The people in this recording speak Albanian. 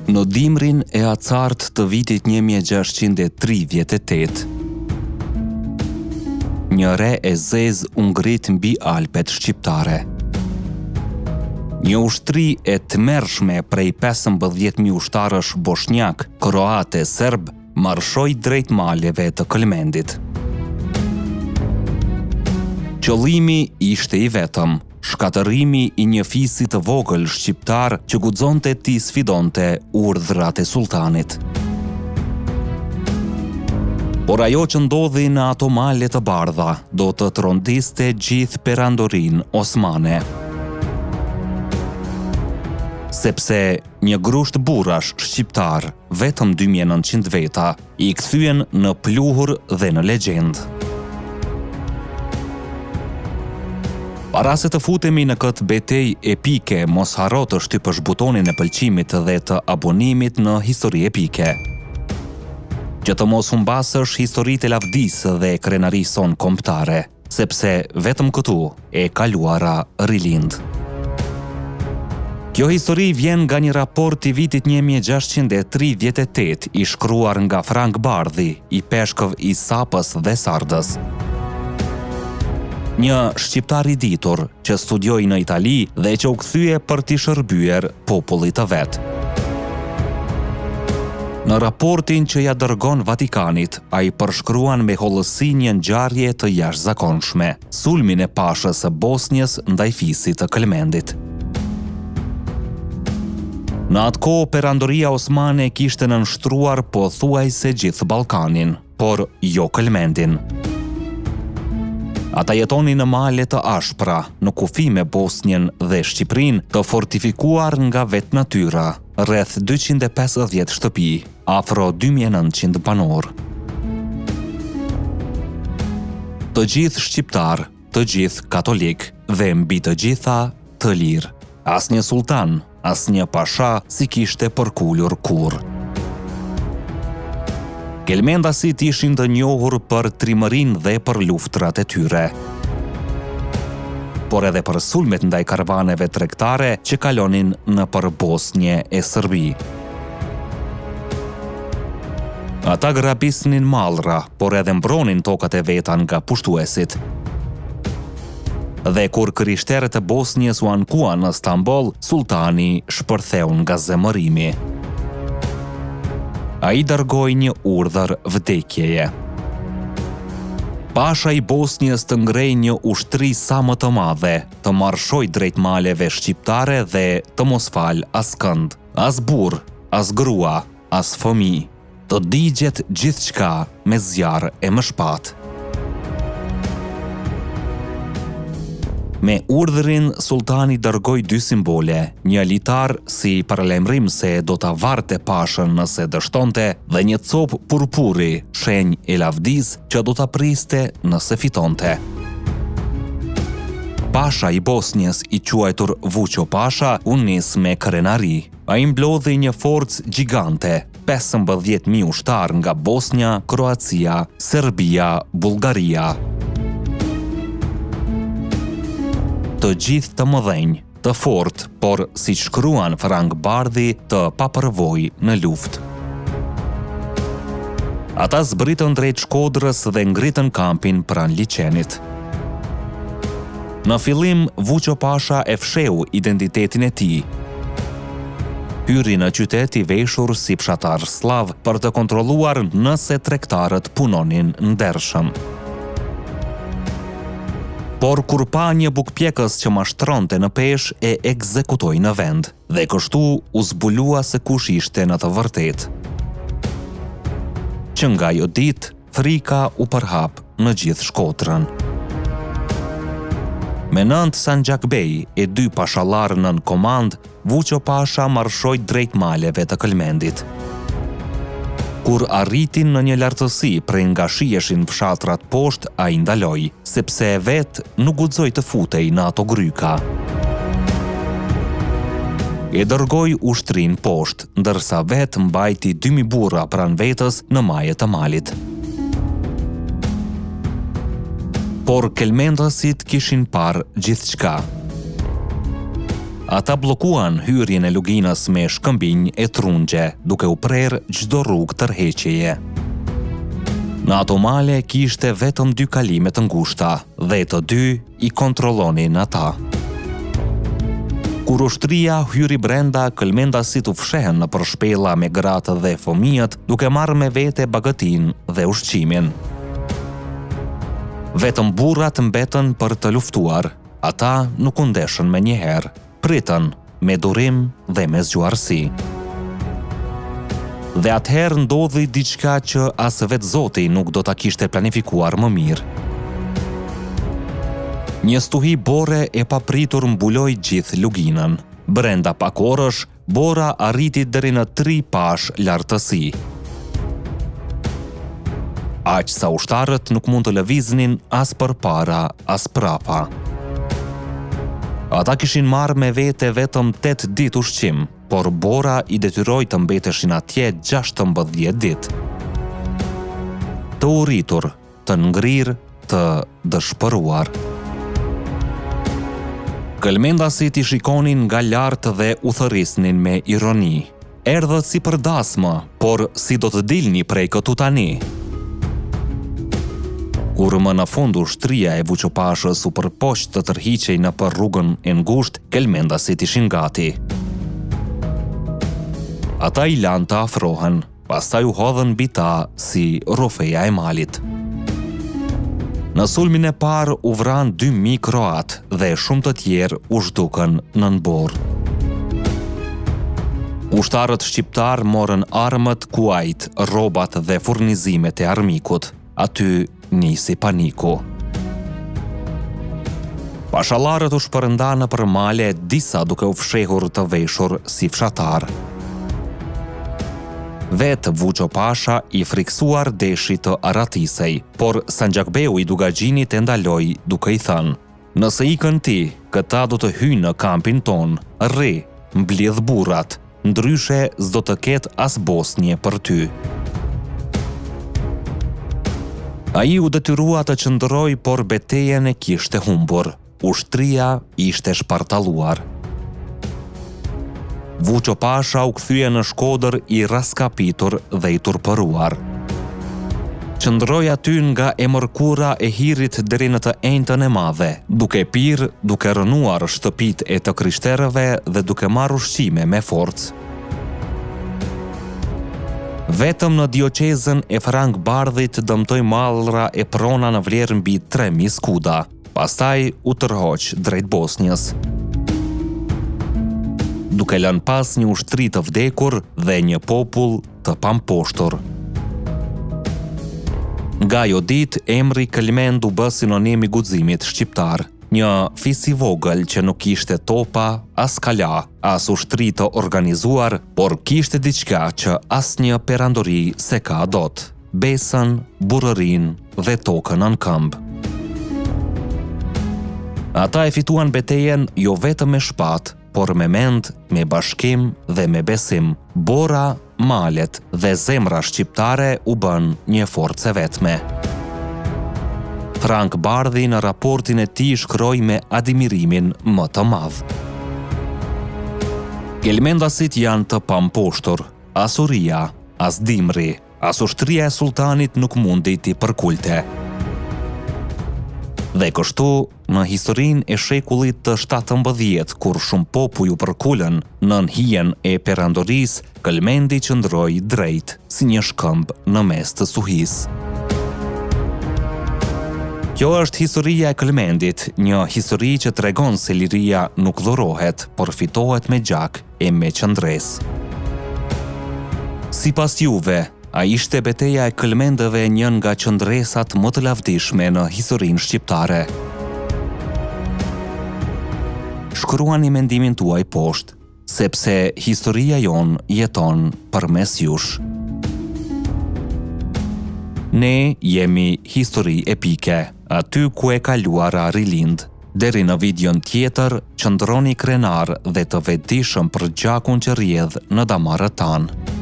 Në dimrin e acart të vitit 1638, një re e zez u ngrit mbi Alpet shqiptare. Një ushtri e tmerrshme prej 15.000 ushtarësh bosnjak, kroate, serb, marshoi drejt maleve të Këlmendit. Qëllimi ishte i vetëm, shkatërrimi i një fisi të vogël shqiptar që guxonte t'i sfidonte urdhrat e sultanit. Por ajo që ndodhi në ato male të bardha do të trondiste gjithë perandorin osmane. Sepse një grusht burrash shqiptar, vetëm 2900 veta, i kthyen në pluhur dhe në legjend. Para se të futemi në këtë betejë epike, mos harro të shtypësh butonin e pëlqimit dhe të abonimit në Histori Epike. Që të mos humbasësh historitë e lavdisë dhe krenarisë son kombëtare, sepse vetëm këtu e kaluara rilind. Kjo histori vjen nga një raport i vitit 1638 i shkruar nga Frank Bardhi, i peshkëv i Sapës dhe Sardës. Një shqiptar i ditur që studioi në Itali dhe që u kthye për t'i shërbyer popullit të vet. Në raportin që ja dërgon Vatikanit, ai përshkruan me hollësi një ngjarje të jashtëzakonshme, sulmin e pashës së Bosnjës ndaj fisit të Këlmendit. Në atë kohë perandoria osmane kishte nënshtruar pothuajse gjithë Ballkanin, por jo Këlmendin. Ata jetonin në male të ashpra, në kufi me Bosnjën dhe Shqipërinë, të fortifikuar nga vetë natyra, rreth 250 shtëpi, afro 2900 banor. Të gjithë shqiptar, të gjithë katolik dhe mbi të gjitha të lirë. Asnjë sultan, asnjë pasha si kishte përkulur kurrë. Kelmendasit ishin të njohur për trimërinë dhe për luftrat e tyre, por edhe për sulmet ndaj karavaneve tregtare që kalonin nëpër Bosnjë e Serbi. Ata grabisnin mallra, por edhe mbronin tokat e veta nga pushtuesit. Dhe kur krishterët e Bosnjës u ankuan në Stamboll, sultani shpërtheu nga zemërimi. Ai dërgoi një urdhër vdekjeje. Pasha i Bosnjës të ngrej një ushtri sa më të madhe, të marshoj drejt maleve shqiptare dhe të mos fal askënd, as burr, as grua, as fëmijë, të digjet gjithçka me zjarr e më shpat. Me urdhrin, sultani dërgoi 2 simbole, një litar si paralajmërim se do ta varte pashën nëse dështonte, dhe një copë purpuri, shenjë e lavdisë që do ta priste nëse fitonte. Pasha i Bosnjës, i quajtur Vuço Pasha, u nis me krenari. Ai mblodhi një forcë gjigante, 15.000 ushtar nga Bosnja, Kroacia, Serbia, Bullgaria. Të gjithë të mëdhenj, të fortë, por si shkruan Frank Bardhi, të papërvojë në luftë. Ata zbritën drejt Shkodrës dhe ngritën kampin pranë liçenit. Në fillim, Vuço Pasha e fsheu identitetin e tij. Hyri në qytet i veshur si fshatar slav për të kontrolluar nëse tregtarët punonin ndershëm. Por kur pa një bukpjekës që mashtronte në peshë, e ekzekutoi në vend, dhe kështu u zbulua se kush ishte në të vërtetë. Që nga ajo ditë, frika u përhap në gjithë Shkodrën. Me nënt Sanxhakbej e 2 pashallarë nën komand, Vuço Pasha marshoi drejt maleve të Këlmendit. Kur arritin në një lartësi prej nga shijeshin fshatrat poshtë, ai ndaloi, sepse vetë nuk guxoi të futej në ato gryka. E dërgoi ushtrin poshtë, ndërsa vetë mbajti 2000 burra pranë vetës në majet të malit. Por kelmendasit kishin parë gjithçka. Ata blokuan hyrjen e luginës me shkëmbinj e trunxhe, duke u prerë çdo rrugë tërheqjeje. Në ato male kishte vetëm 2 kalime të ngushta dhe të dy i kontrollonin ata. Kur ushtria hyri brenda, këlmendasit u fshehen në përshpella me gratë dhe fëmijët, duke marrë me vete bagëtin dhe ushqimin. Vetëm burrat mbetën për të luftuar, ata nuk u ndeshën me njëherë, pritën me durim dhe me zgjuarsi. Dhe atëherë ndodhi diçka që as vetë Zoti nuk do ta kishte planifikuar më mirë. Një stuhi bore e papritur mbuloi gjithë luginën. Brenda pak orësh, bora arriti deri në 3 pash lartësi. Aq sa ushtarët nuk mund të lëviznin as përpara, as prapa. Ata kishin marrë me vete vetëm 8 ditë ushqim, por bora i detyroi të mbeteshin atje 16 ditë. Të uritur, të ngrirë, të dëshpëruar. Këlmendasit i shikonin nga lartë dhe u thërrisnin me ironi. Erdhët si për dasmë, por si do të dilni prej këtu tani? Kur më në fund ushtria e Vuçopashës u përpoq të tërhiqej në për rrugën e ngushtë, këlmendasit ishin gati. Ata i lanë të afrohen, pastaj u hodhën mbi ta si rrofeja e malit. Në sulmin e parë u vran 2000 kroat dhe shumë të tjerë u zhdukën në nënborë. Ushtarët shqiptar morën armët, kuajt, rrobat dhe furnizimet e armikut. Aty nisi paniku. Pashallarët u shpërndanë për male, disa duke u fshehur të veshur si fshatar. Vetë Vuçopasha i friksuar deshi të aratisej, por Sanxhakbeu i Dugaxhinit e ndaloi duke i thënë: "Nëse ikën ti, këta do të hyjnë në kampin ton, rri, mblidh burrat, ndryshe s'do të ketë as Bosnje për ty." Ai u detyrua të qëndroj, por betejën e kishte humbur. Ushtria ishte shpartalluar. Vuçopasha u kthye në Shkodër i raskapitur dhe i turpëruar. Qëndroi aty nga e mërkura e hirit deri në të enjtën e madhe, duke pirë, duke rënuar shtëpitë e të krishterëve dhe duke marrë ushqime me forcë. Vetëm në dioqezën e Frank Bardhit dëmtoi mallra e prona në vlerë mbi 3000 skuda. Pastaj u tërhoq drejt Bosnjës, duke lënë pas një ushtri të vdekur dhe një popull të pamposhtur. Nga ajo ditë, emri Këlmend u bë sinonim i guximit shqiptar. Një fis i vogël që nuk kishte topa, as kala, as ushtri të organizuar, por kishte diçka që asnjë perandori se ka dot: besën, burrërinë dhe tokën në këmbë. Ata e fituan betejën jo vetëm me shpatë, por me mend, me bashkim dhe me besim. Bora, malet dhe zemra shqiptare u bën një forcë vetme. Frank Bardhi në raportin e tij shkroi me admirimin më të madh: "Këlmendasit janë të pamposhtur, as Uria, as Dimri, as ushtria e sultanit nuk mundi t'i përkulte." Dhe kështu, në historinë e shekullit të 17, kur shumë popull u përkulën nën hijen e perandorisë, Këlmendi qëndroi drejt si një shkëmb në mes të suhisë. Kjo është historia e Këlmendit, një histori që tregon se liria nuk dhurohet, por fitohet me gjak e me qëndresë. Sipas juve, a ishte beteja e Këlmendëve një nga qëndresat më të lavdishme në historinë shqiptare? Shkruani mendimin tuaj poshtë, sepse historia jon jeton përmes jush. Ne jemi Histori Epike, aty ku e kaluara rilind. Deri në videon tjetër, qëndroni krenar dhe të vetëdijshëm për gjakun që rrjedh në damarët tanë.